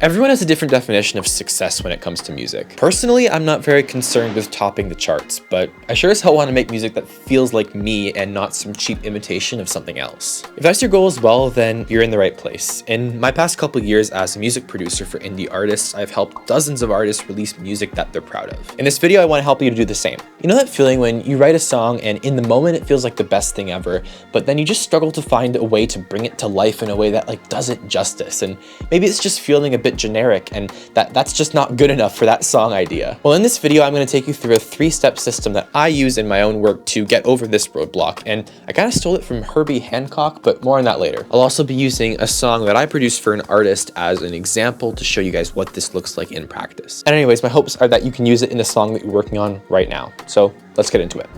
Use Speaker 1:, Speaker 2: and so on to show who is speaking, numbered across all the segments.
Speaker 1: Everyone has a different definition of success when it comes to music. Personally, I'm not very concerned with topping the charts, but I sure as hell want to make music that feels like me and not some cheap imitation of something else. If that's your goal as well, then you're in the right place. In my past couple years as a music producer for indie artists, I've helped dozens of artists release music that they're proud of. In this video, I want to help you to do the same. You know that feeling when you write a song and in the moment it feels like the best thing ever, but then you just struggle to find a way to bring it to life in a way that does it justice, and maybe it's just feeling a bit generic and that's just not good enough for that song idea. Well, in this video, I'm going to take you through a 3-step system that I use in my own work to get over this roadblock, and I kind of stole it from Herbie Hancock, but more on that later. I'll also be using a song that I produced for an artist as an example to show you guys what this looks like in practice. And anyways, my hopes are that you can use it in the song that you're working on right now. So let's get into it.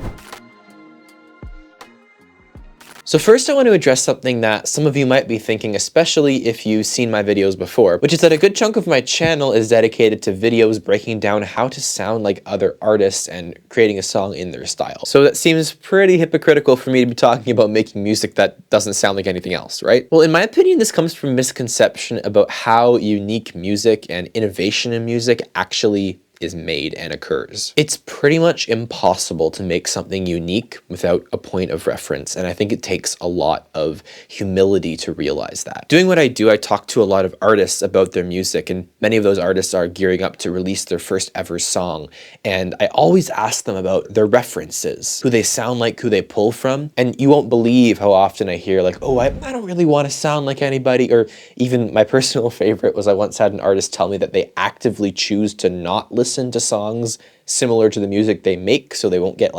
Speaker 1: So first I want to address something that some of you might be thinking, especially if you've seen my videos before, which is that a good chunk of my channel is dedicated to videos breaking down how to sound like other artists and creating a song in their style. So that seems pretty hypocritical for me to be talking about making music that doesn't sound like anything else, right? Well, in my opinion, this comes from misconception about how unique music and innovation in music actually is made and occurs. It's pretty much impossible to make something unique without a point of reference, and I think it takes a lot of humility to realize that. Doing what I do, I talk to a lot of artists about their music, and many of those artists are gearing up to release their first ever song, and I always ask them about their references, who they sound like, who they pull from, and you won't believe how often I hear like, oh, I don't really want to sound like anybody, or even my personal favorite was I once had an artist tell me that they actively choose to not listen to songs similar to the music they make so they won't get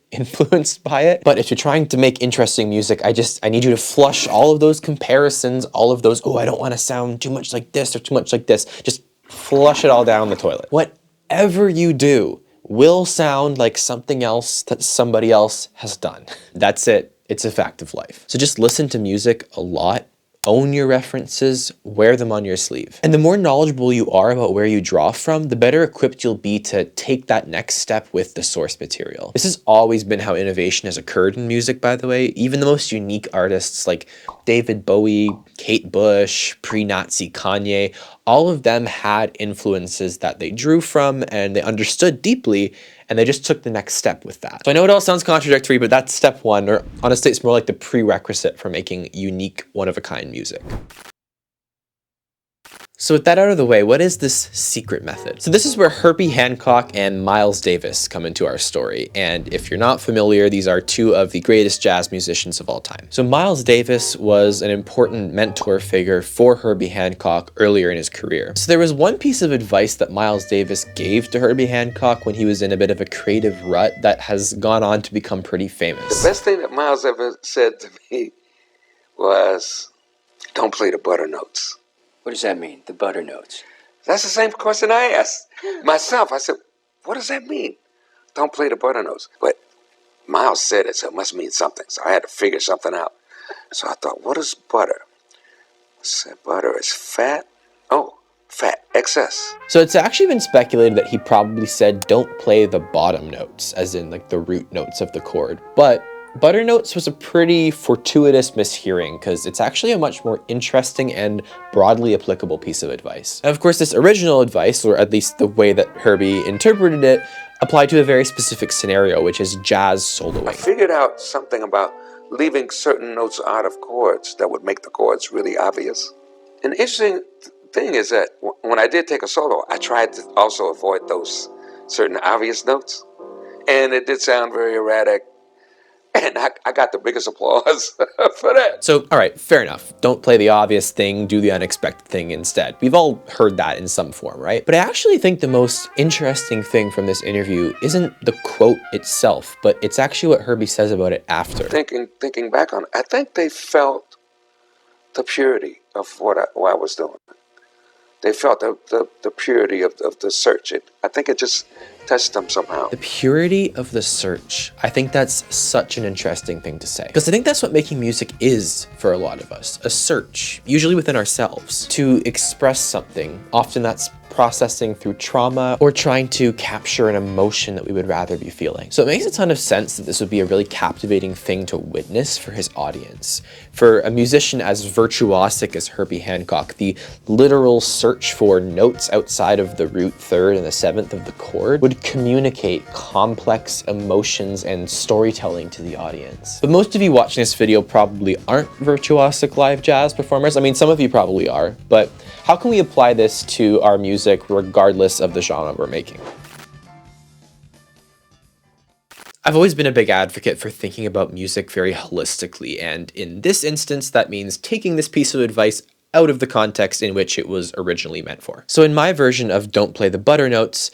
Speaker 1: influenced by it. But if you're trying to make interesting music, I need you to flush all of those comparisons, all of those, oh, I don't want to sound too much like this or too much like this. Just flush it all down the toilet. Whatever you do will sound like something else that somebody else has done. That's it. It's a fact of life. So just listen to music a lot. Own your references, wear them on your sleeve. And the more knowledgeable you are about where you draw from, the better equipped you'll be to take that next step with the source material. This has always been how innovation has occurred in music, by the way. Even the most unique artists like David Bowie, Kate Bush, pre-Nazi Kanye, all of them had influences that they drew from and they understood deeply, and they just took the next step with that. So I know it all sounds contradictory, but that's step one, or honestly, it's more like the prerequisite for making unique, one-of-a-kind music. So with that out of the way, what is this secret method? So this is where Herbie Hancock and Miles Davis come into our story. And if you're not familiar, these are two of the greatest jazz musicians of all time. So Miles Davis was an important mentor figure for Herbie Hancock earlier in his career. So there was one piece of advice that Miles Davis gave to Herbie Hancock when he was in a bit of a creative rut that has gone on to become pretty famous.
Speaker 2: The best thing that Miles ever said to me was, don't play the butter notes.
Speaker 3: What does that mean, the butter notes?
Speaker 2: That's the same question I asked myself. I said, what does that mean? Don't play the butter notes. But Miles said it, so it must mean something. So I had to figure something out. So I thought, what is butter? I said, butter is fat. Oh, fat, excess.
Speaker 1: So it's actually been speculated that he probably said, don't play the bottom notes, as in the root notes of the chord. But butter notes was a pretty fortuitous mishearing because it's actually a much more interesting and broadly applicable piece of advice. And of course, this original advice, or at least the way that Herbie interpreted it, applied to a very specific scenario, which is jazz soloing.
Speaker 2: I figured out something about leaving certain notes out of chords that would make the chords really obvious. An interesting thing is that when I did take a solo, I tried to also avoid those certain obvious notes. And it did sound very erratic. And I got the biggest applause for that.
Speaker 1: So, all right, fair enough. Don't play the obvious thing, do the unexpected thing instead. We've all heard that in some form, right? But I actually think the most interesting thing from this interview isn't the quote itself, but it's actually what Herbie says about it after.
Speaker 2: Thinking back on it, I think they felt the purity of what I was doing. They felt the purity of the search. I think it just touched them somehow.
Speaker 1: The purity of the search. I think that's such an interesting thing to say. Because I think that's what making music is for a lot of us. A search, usually within ourselves, to express something. Often that's processing through trauma or trying to capture an emotion that we would rather be feeling. So it makes a ton of sense that this would be a really captivating thing to witness for his audience. For a musician as virtuosic as Herbie Hancock, the literal search for notes outside of the root third and the seventh of the chord would communicate complex emotions and storytelling to the audience. But most of you watching this video probably aren't virtuosic live jazz performers. I mean, some of you probably are, but how can we apply this to our music regardless of the genre we're making? I've always been a big advocate for thinking about music very holistically, and in this instance, that means taking this piece of advice out of the context in which it was originally meant for. So in my version of Don't Play the Butter Notes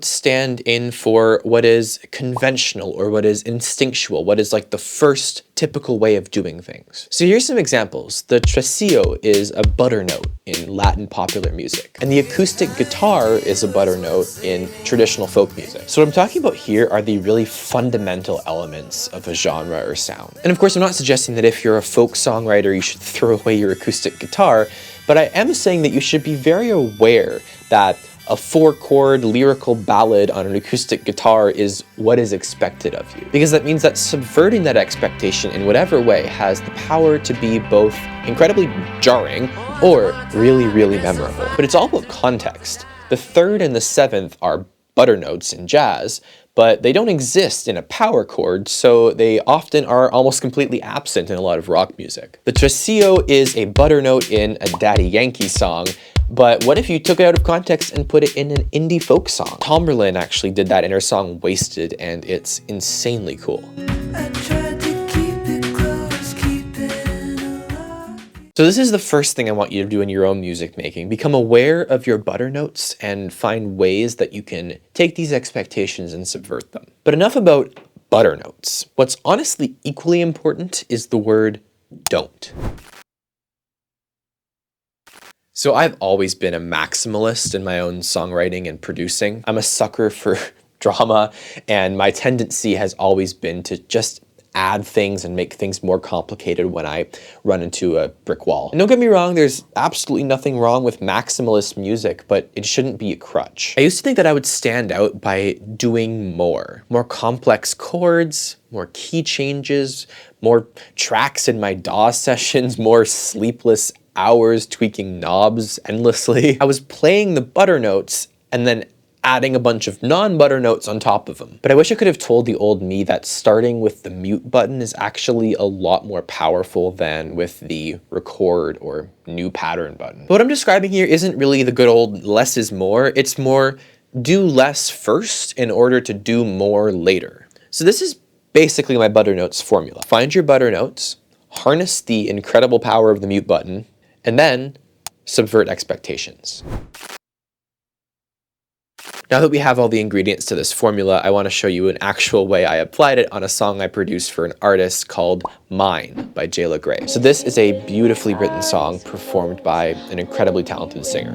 Speaker 1: stand in for what is conventional or what is instinctual, what is like the first typical way of doing things. So here's some examples. The tresillo is a butter note in Latin popular music, and the acoustic guitar is a butter note in traditional folk music. So what I'm talking about here are the really fundamental elements of a genre or sound. And of course, I'm not suggesting that if you're a folk songwriter, you should throw away your acoustic guitar, but I am saying that you should be very aware that a 4-chord lyrical ballad on an acoustic guitar is what is expected of you. Because that means that subverting that expectation in whatever way has the power to be both incredibly jarring or really, really memorable. But it's all about context. The third and the seventh are butter notes in jazz, but they don't exist in a power chord, so they often are almost completely absent in a lot of rock music. The tresillo is a butter note in a Daddy Yankee song, but what if you took it out of context and put it in an indie folk song? Tomberlin actually did that in her song Wasted, and it's insanely cool. So this is the first thing I want you to do in your own music making. Become aware of your butter notes and find ways that you can take these expectations and subvert them. But enough about butter notes. What's honestly equally important is the word don't. So I've always been a maximalist in my own songwriting and producing. I'm a sucker for drama, and my tendency has always been to just add things and make things more complicated when I run into a brick wall. And don't get me wrong, there's absolutely nothing wrong with maximalist music, but it shouldn't be a crutch. I used to think that I would stand out by doing more complex chords, more key changes, more tracks in my DAW sessions, more sleepless hours tweaking knobs endlessly. I was playing the butter notes and then adding a bunch of non-butter notes on top of them. But I wish I could have told the old me that starting with the mute button is actually a lot more powerful than with the record or new pattern button. But what I'm describing here isn't really the good old less is more, it's more do less first in order to do more later. So this is basically my butter notes formula. Find your butter notes, harness the incredible power of the mute button, and then subvert expectations. Now that we have all the ingredients to this formula, I want to show you an actual way I applied it on a song I produced for an artist called Mine by Jayla Gray. So this is a beautifully written song performed by an incredibly talented singer.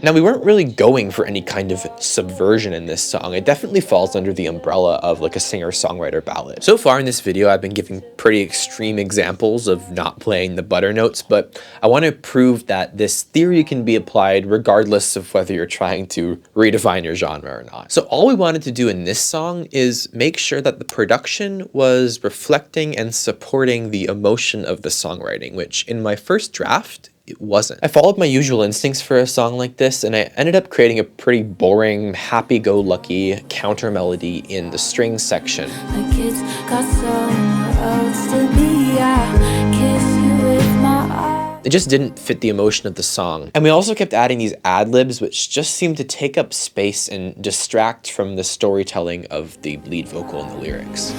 Speaker 1: Now, we weren't really going for any kind of subversion in this song. It definitely falls under the umbrella of like a singer-songwriter ballad. So far in this video, I've been giving pretty extreme examples of not playing the butter notes, but I want to prove that this theory can be applied regardless of whether you're trying to redefine your genre or not. So all we wanted to do in this song is make sure that the production was reflecting and supporting the emotion of the songwriting, which in my first draft, it wasn't. I followed my usual instincts for a song like this, and I ended up creating a pretty boring, happy-go-lucky counter melody in the strings section. It just didn't fit the emotion of the song. And we also kept adding these ad-libs, which just seemed to take up space and distract from the storytelling of the lead vocal and the lyrics.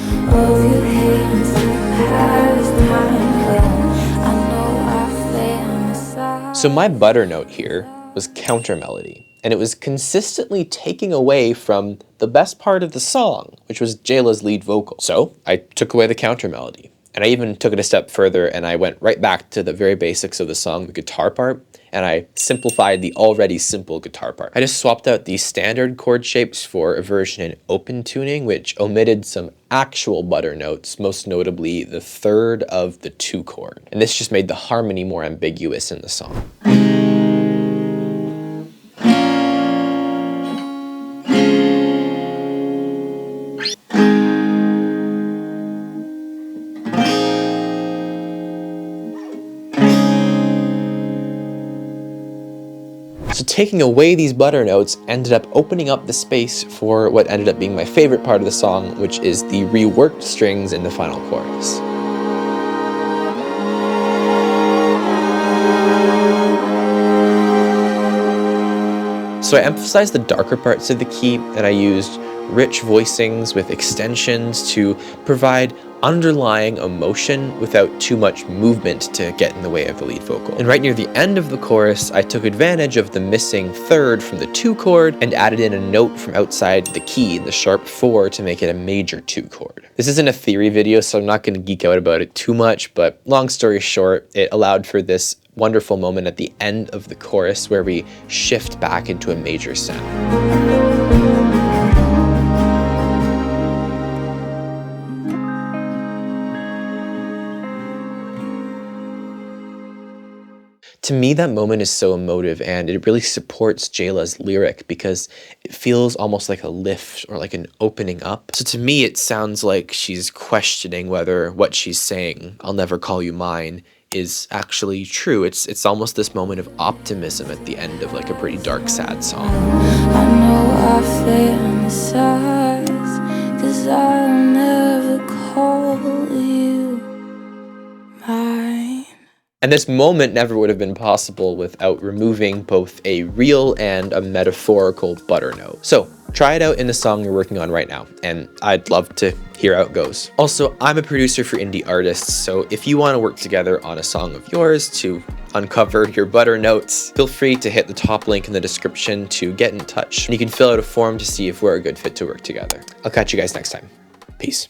Speaker 1: So my butter note here was counter melody, and it was consistently taking away from the best part of the song, which was Jayla's lead vocal. So I took away the counter melody And I even took it a step further and I went right back to the very basics of the song, the guitar part, and I simplified the already simple guitar part. I just swapped out the standard chord shapes for a version in open tuning, which omitted some actual butter notes, most notably the third of the 2 chord. And this just made the harmony more ambiguous in the song. So taking away these butter notes ended up opening up the space for what ended up being my favorite part of the song, which is the reworked strings in the final chorus. So I emphasized the darker parts of the key, and I used rich voicings with extensions to provide underlying emotion without too much movement to get in the way of the lead vocal. And right near the end of the chorus, I took advantage of the missing third from the 2 chord and added in a note from outside the key, the sharp 4, to make it a major 2 chord. This isn't a theory video, so I'm not going to geek out about it too much, but long story short, it allowed for this wonderful moment at the end of the chorus where we shift back into a major sound. To me, that moment is so emotive, and it really supports Jayla's lyric because it feels almost like a lift or like an opening up. So to me, it sounds like she's questioning whether what she's saying, "I'll never call you mine," is actually true. It's almost this moment of optimism at the end of like a pretty dark, sad song.
Speaker 4: I know I fantasize, 'cause I'll never call you mine.
Speaker 1: And this moment never would have been possible without removing both a real and a metaphorical butter note. So try it out in the song you're working on right now, and I'd love to hear how it goes. Also, I'm a producer for indie artists, so if you want to work together on a song of yours to uncover your butter notes, feel free to hit the top link in the description to get in touch. And you can fill out a form to see if we're a good fit to work together. I'll catch you guys next time. Peace.